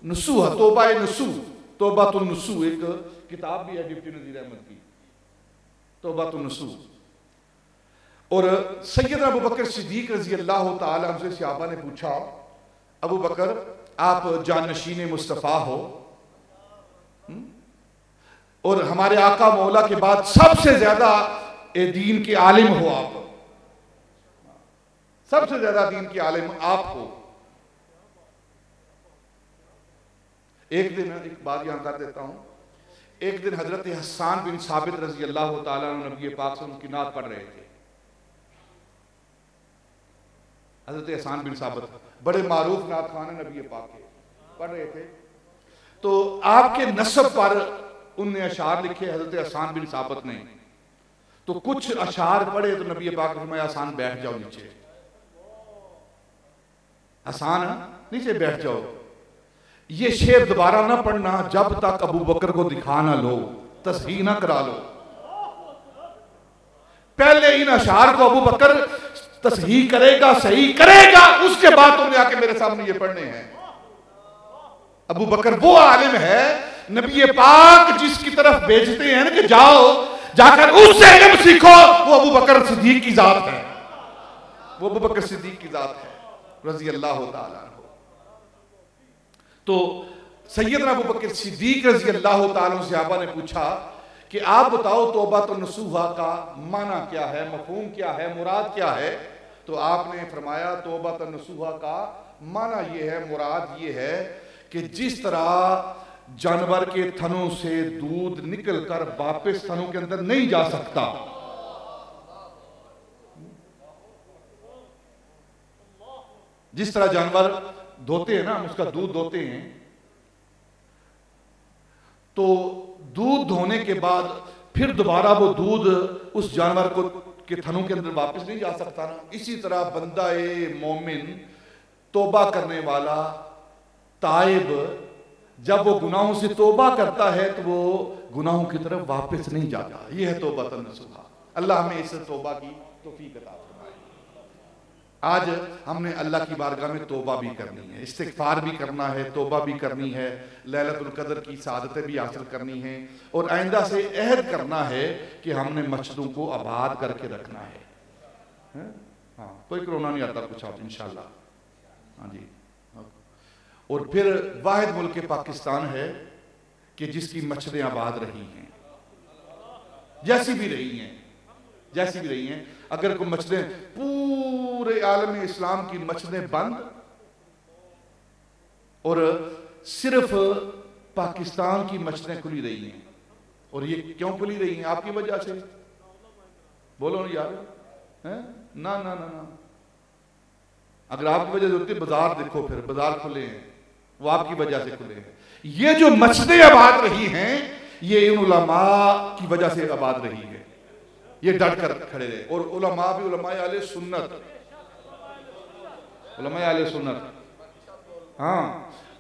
नसूहा, तौबा नसूह, तौबतुन नसूह, एक किताब भी है डिप्टी नज़ीर अहमद की, तौबतुन नसूह। और सैयदना अबू बकर सिद्दीक रज़ी अल्लाह तआला अन्हु से सहाबा ने पूछा, अबू बकर आप जानशीन मुस्तफ़ा हो और हमारे आका मौला के बाद सबसे ज्यादा दीन के आलिम हो, आप सबसे ज्यादा दीन के आलिम आप हो। एक दिन, एक बात यहां कर देता हूं, एक दिन हजरत हसन बिन साबित रज़ी अल्लाह तआला अन्हु नबी पाक से उनकी नात पढ़ रहे थे। हजरत हसन बिन साबित बड़े मारूफ नात खान नबी पाक के, पढ़ रहे थे। तो आपके नस्ब पर उनने अशार लिखे हजरत हसन बिन साबित ने। तो कुछ अशार पढ़े तो नबी पाक ने फरमाया हसन बैठ जाओ नीचे। आसान है, नीचे बैठ जाओ। ये शेर दोबारा ना पढ़ना जब तक अबू बकर को दिखा ना लो, तस्हीह ना करा लो। पहले इन अशार को अबू बकर तस्हीह करेगा, सही करेगा, उसके बाद तुमने आके मेरे सामने ये पढ़ने हैं। अबू बकर वो आलिम है, नबी पाक जिसकी तरफ भेजते हैं कि जाओ जाकर उससे इल्म सीखो, वो अबू बकर सिद्दीक की जात है, वो अबू बकर सिद्दीक की जात है रजी अल्लाह तआला अन्हु। तो सैयदना अबू बकर सिद्दीक रजी अल्लाह तआला अन्हु सहाबा ने पूछा कि आप बताओ तौबा तो नसूहा का माना क्या है, मफहूम क्या है, मुराद क्या है? तो आपने फरमाया तौबा तो नसूहा का माना ये है, मुराद ये है कि जिस तरह जानवर के थनों से दूध निकलकर वापस थनों के अंदर नहीं जा सकता, जिस तरह जानवर धोते हैं ना, हम उसका दूध धोते हैं, तो दूध धोने के बाद फिर दोबारा वो दूध उस जानवर को के थनों के अंदर वापस नहीं जा सकता ना। इसी तरह बंदा ए मोमिन तौबा करने वाला ताइब जब वो गुनाहों से तौबा करता है तो वो गुनाहों की तरफ वापस नहीं जाता। ये है तौबा नसूहा। अल्लाह हमें इस तौबा की तौफीक अता फरमाए। आज हमने अल्लाह की बारगाह में तौबा भी करनी है, इस्तिग़फ़ार भी करना है, तौबा भी करनी है, लैलतुल क़द्र की सादतें भी हासिल करनी है और आइंदा से अहद करना है कि हमने मस्जिदों को आबाद करके रखना है। हाँ, कोई कोरोना नहीं आता कुछ आप इंशाअल्लाह। हाँ जी। और फिर वाहिद मुल्क पाकिस्तान है कि जिसकी मस्जिदें आबाद रही हैं, जैसी भी रही हैं, जैसी भी रही हैं। अगर कोई मस्जिदें पूरे आलम इस्लाम की मस्जिदें बंद और सिर्फ पाकिस्तान की मस्जिदें खुली रही हैं, और ये क्यों खुली रही हैं? आपकी वजह से। बोलो यार, हैं? ना ना ना ना, अगर आपकी वजह से होती बाजार देखो, फिर बाजार खुले हैं, वो आपकी वजह से खुले हैं। ये जो मस्जिदें आबाद रही हैं ये इन उलमा की वजह से आबाद रही है, ये डट कर खड़े रहे। और उलमा भी उलमाए आले सुन्नत, उलमाए आले सुन्नत। हाँ,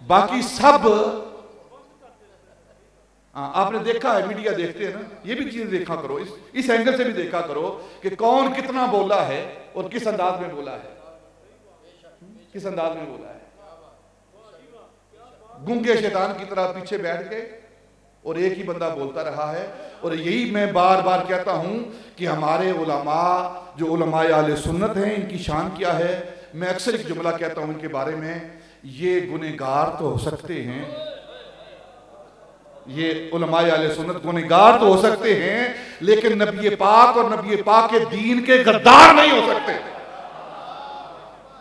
बाकी सब आपने देखा है, मीडिया देखते हैं ना, ये भी चीजें देखा करो, इस एंगल से भी देखा करो कि कौन कितना बोला है और किस अंदाज में बोला है, किस अंदाज में बोला है। गूंगे शैतान की तरह पीछे बैठ गए और एक ही बंदा बोलता रहा है। और यही मैं बार बार कहता हूं कि हमारे उलमा जो उलमाए आले सुन्नत हैं, इनकी शान क्या है। मैं अक्सर एक जुमला कहता हूं इनके बारे में, ये गुनहगार तो हो सकते हैं, ये उलमाए आले सुन्नत गुनहगार तो हो सकते हैं, लेकिन नबी पाक और नबी पाक के दीन के गद्दार नहीं हो सकते,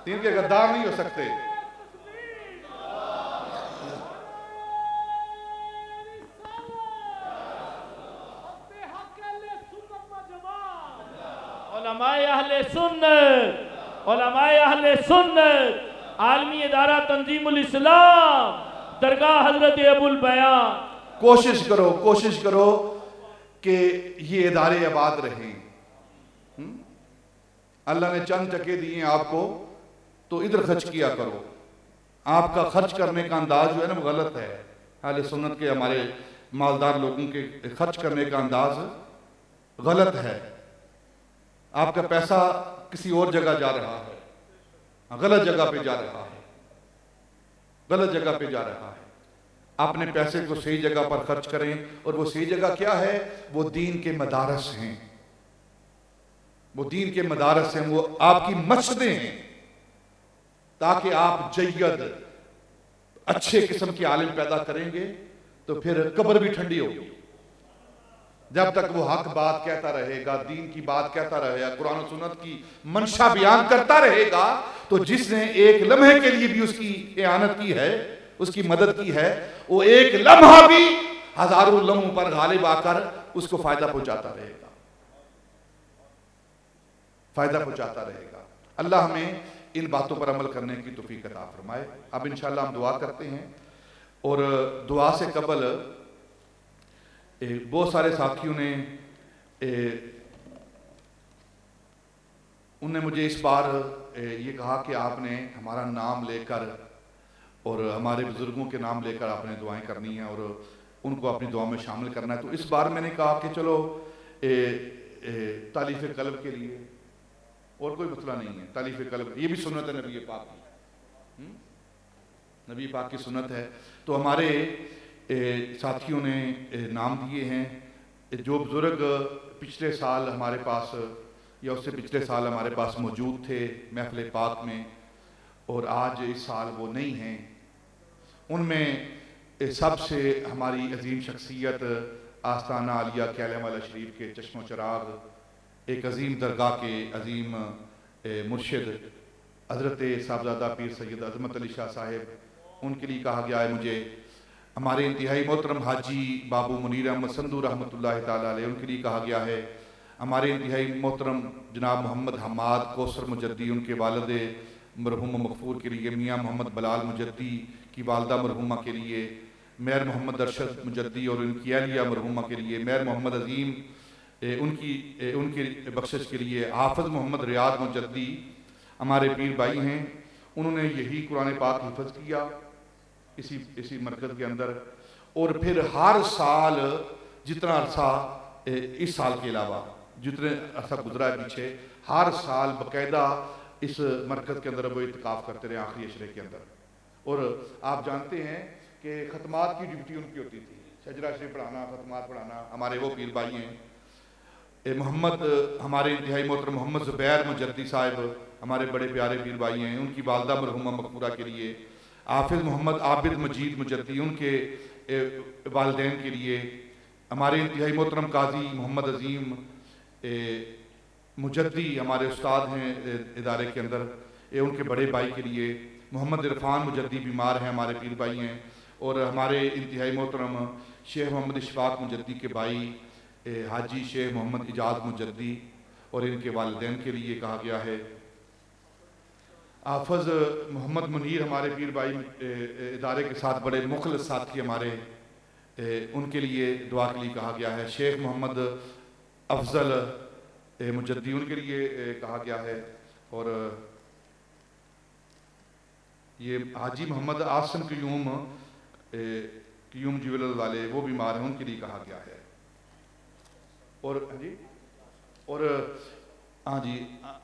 दीन के गद्दार नहीं हो सकते। उलमाए अहले सुन्नत, उलमाए अहले सुन्नत, आलमी इदारा तंजीमुल इस्लाम, दरगाह हजरत अबुल बयान। कोशिश करो कि ये इदारे आबाद रहें। अल्लाह ने चंद टके दिए आपको तो इधर खर्च किया करो। आपका खर्च करने का अंदाज जो है ना वो गलत है। अहले सुन्नत के हमारे मालदार लोगों के खर्च करने का अंदाज गलत है। आपका पैसा किसी और जगह जा रहा है, गलत जगह पे जा रहा है, गलत जगह पे जा रहा है। अपने पैसे को सही जगह पर खर्च करें। और वो सही जगह क्या है? वो दीन के मदारस हैं, वो दीन के मदारस हैं, वो आपकी मस्जिदें हैं, ताकि आप जय्यद अच्छे किस्म के आलिम पैदा करेंगे तो फिर कब्र भी ठंडी होगी। जब तक वो हक बात कहता रहेगा, दीन की बात कहता रहेगा, कुरान और सुन्नत की मंशा बयान करता रहेगा, तो जिसने एक लम्हे के लिए भी उसकी इआनत की है, उसकी मदद की है, वो एक लम्हा भी हजारों लम्हों पर गालिब आकर उसको फायदा पहुंचाता रहेगा, फायदा पहुंचाता रहेगा। अल्लाह हमें इन बातों पर अमल करने की तौफीक अता फरमाए। अब इंशाअल्लाह हम दुआ करते हैं। और दुआ से कबल बहुत सारे साथियों ने उनने मुझे इस बार ये कहा कि आपने हमारा नाम लेकर और हमारे बुज़ुर्गों के नाम लेकर आपने दुआएं करनी हैं और उनको अपनी दुआ में शामिल करना है। तो इस बार मैंने कहा कि चलो तालीफ़ कल्ब के लिए, और कोई मसला नहीं है, तालीफ़ कल्ब ये भी सुन्नत है नबी पाक की, नबी पाक की सुन्नत है। तो हमारे साथियों ने नाम दिए हैं जो बुज़ुर्ग पिछले साल हमारे पास या उससे पिछले साल हमारे पास मौजूद थे महफ़िल पाक में और आज इस साल वो नहीं हैं। उनमें सबसे हमारी अजीम शख्सियत आस्ताना आलिया कैलमवाला शरीफ के चश्मो चराग, एक अजीम दरगाह के अजीम मुर्शिद हज़रत साहबज़ादा पीर सैयद अज़मत अली शाह साहिब, उनके लिए कहा गया है मुझे हमारे इंतहाई मोहतरम हाजी बाबू मुनीर अहमद संधू रहमतुल्लाह ताला अलैह, उनके लिए कहा गया है हमारे इंतहाई मोहतरम जनाब मोहम्मद हमाद कौसर मुजद्दी, उनके वालिद मरहूम मगफूर के लिए, मियाँ मोहम्मद बलाल मुजद्दी की वालदा मरहूमा के लिए, मेयर मोहम्मद अरशद मुजद्दी और उनकी अहलिया मरहूमा के लिए, मेयर मोहम्मद अजीम उनकी बख्शिश के लिए, हाफिज़ मोहम्मद रियाद मुजद्दी हमारे पीर भाई हैं, उन्होंने यही कुरान पाक हिफ़्ज़ किया इसी मरकज़ के अंदर। और फिर हर साल जितना अरसा इस साल के अलावा जितने अरसा गुजरा है पीछे, हर साल बाकायदा इस मरकज़ के अंदर वो इत्तिकाफ़ करते रहे आखिरी अशरे के अंदर। और आप जानते हैं कि ख़त्मात की ड्यूटी उनकी होती थी, शजरा शरीफ पढ़ाना, ख़त्मात पढ़ाना। हमारे वो पीर भाई हैं मोहम्मद, हमारे इंतहाई मोहतरम मोहम्मद ज़ुबैर मुजद्दी साहिब हमारे बड़े प्यारे पीर भाई हैं, उनकी वालदा मरहूमा मक़बूरा के लिए, हाफिज़ मोहम्मद आबिद मजीद मुजद्दी उनके वालिदैन के लिए, हमारे इंतहाई मोहतरम काजी मोहम्मद अजीम मुजद्दी हमारे उस्ताद हैं इदारे के अंदर, उनके बड़े भाई के लिए, मोहम्मद इरफान मुजद्दी बीमार हैं हमारे पीर भाई हैं, और हमारे इंतहाई मोहतरम शेख मोहम्मद इशफाक मुजद्दी के भाई हाजी शेख मोहम्मद इजाज़ मुजद्दी और इनके वालिदैन के लिए कहा गया है। हाफ़िज़ मोहम्मद मुनीर हमारे पीर भाई इदारे के साथ बड़े मुखलिस साथी हमारे, उनके लिए दुआ के लिए कहा गया है। शेख मोहम्मद अफजल मुजद्दी उनके लिए कहा गया है, और ये हाजी मोहम्मद आसन क्यूम ज्वेलर वाले वो बीमार हैं, उनके लिए कहा गया है। और हाँ जी, और हाँ जी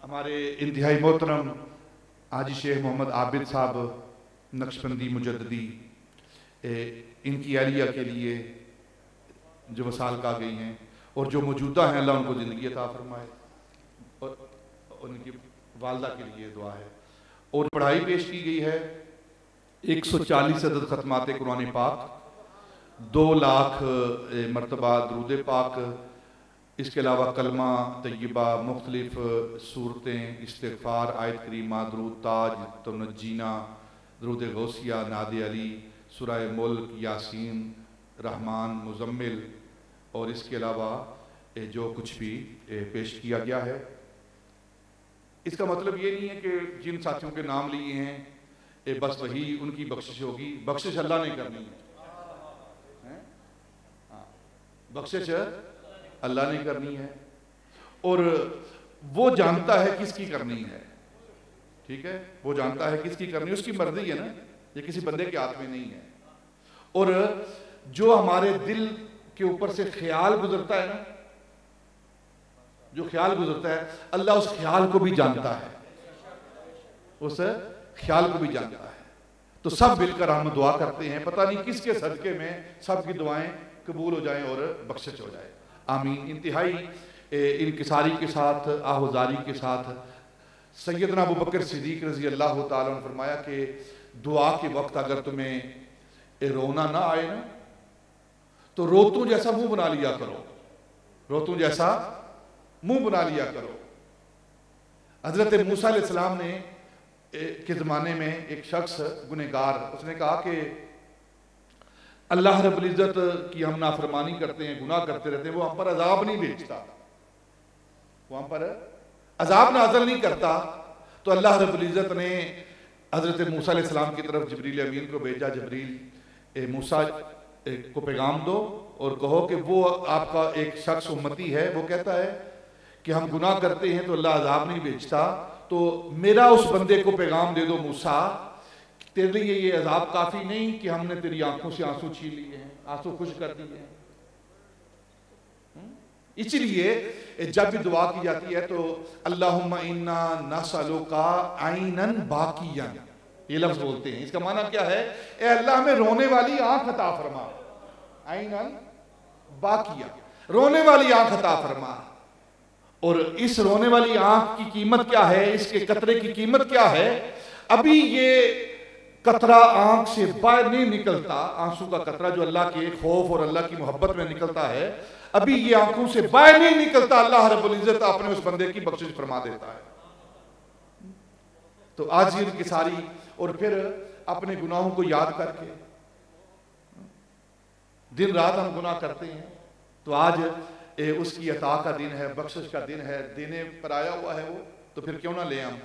हमारे इंतहाई मोहतरम हाजी शेख मोहम्मद आबिद साहब नक्शबंदी मुजद्दी, इनकी अहलिया के लिए जो वसाल का गई हैं और जो मौजूदा हैं अल्लाह उनको ज़िंदगी अता फरमाए, और उनकी वालदा के लिए दुआ है। और पढ़ाई पेश की गई है 140 अदद ख़त्मात कुरान पाक, 2 लाख मरतबा दरूद पाक, इसके अलावा कलमा तय्यबा, मुख्तलिफ सूरतें, इस्तिग़फ़ार, आयत करीमा, दरूद ताज, तनजीना, दरूद गौसिया, नादे अली, सूरह मुल्क, यासीन, रहमान, मुज़म्मिल, और इसके अलावा जो कुछ भी पेश किया गया है। इसका मतलब ये नहीं है कि जिन साथियों के नाम लिए हैं बस वही उनकी बख्शिश होगी, बख्शिश अल्लाह ने करनी है, बख्शिश अल्लाह ने करनी है, और वो जानता है किसकी करनी है, ठीक है, वो जानता है किसकी करनी है, उसकी मर्जी है ना, ये किसी बंदे के हाथ में नहीं है। और जो हमारे दिल के ऊपर से ख्याल गुजरता है ना, जो ख्याल गुजरता है, अल्लाह उस ख्याल को भी जानता है, उस ख्याल को भी जानता है। तो सब मिलकर हम दुआ करते हैं, पता नहीं किसके सदके में सबकी दुआएं कबूल हो जाएं और बख्शिश हो जाए, आमीन। इंतहाई इनकिसारी के साथ, आहुजारी के साथ सैयदना अबू बकर सिद्दीक रज़ी अल्लाह ताला ने फरमाया कि दुआ के वक्त अगर तुम्हें रोना ना आए ना, तो रोतों जैसा मुंह बना लिया करो, रोतों जैसा मुंह बना लिया करो। हजरत मूसा अलैहिस्सलाम ने के ज़माने में एक शख्स गुनहगार, उसने कहा कि अल्लाह रब्बुल इज़्ज़त की हम नाफरमानी करते हैं, गुनाह करते रहते हैं, वो हम पर अजाब नहीं भेजता, वो हम पर अजाब नाज़िल नहीं करता। तो अल्लाह रब्बुल इज़्ज़त ने हजरत मूसा अलैहिस्सलाम की तरफ जिब्रील अमीन को भेजा, जिब्रील मूसा को पैगाम दो और कहो कि वो आपका एक शख्स उम्मती है, वो कहता है कि हम गुनाह करते हैं तो अल्लाह अजाब नहीं भेजता, तो मेरा उस बंदे को पैगाम दे दो मूसा, तेरे लिए ये अजाब काफी नहीं कि हमने तेरी आंखों से आंसू छीन लिए हैं, आंसू खुश कर दिए हैं। इसलिए जब भी दुआ की जाती है तो अल्लाहुम्मा इन्ना नसअलुका आइनन बाकियन, ये लफ्ज बोलते हैं। इसका माना क्या है? ए अल्लाह हमें रोने वाली आंख अता फरमा, आइनन बाकिया, रोने वाली आंख अता फरमा। और इस रोने वाली आंख की कीमत क्या है, इसके कतरे की कीमत क्या है? अभी ये कतरा आंख से बाहर नहीं निकलता, आंसू का कतरा जो अल्लाह के खौफ और अल्लाह की मोहब्बत में निकलता है, अभी ये आंखों से बाहर नहीं निकलता, अल्लाह रब्बुल इज्जत अपने उस बंदे की बख्शिश फरमा देता है। तो आज इनकी सारी, और फिर अपने गुनाहों को याद करके, दिन रात हम गुनाह करते हैं, तो आज उसकी अता का दिन है, बख्शिश का दिन है, देने पर आया हुआ है वो, तो फिर क्यों ना ले हम।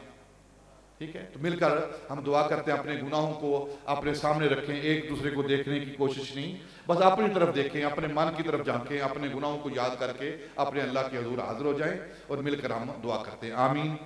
ठीक है, तो मिलकर हम दुआ करते हैं, अपने गुनाहों को अपने सामने रखें, एक दूसरे को देखने की कोशिश नहीं, बस अपनी तरफ देखें, अपने मन की तरफ झांकें, अपने गुनाहों को याद करके अपने अल्लाह के हुजूर हाजिर हो जाएं और मिलकर हम दुआ करते हैं। आमीन।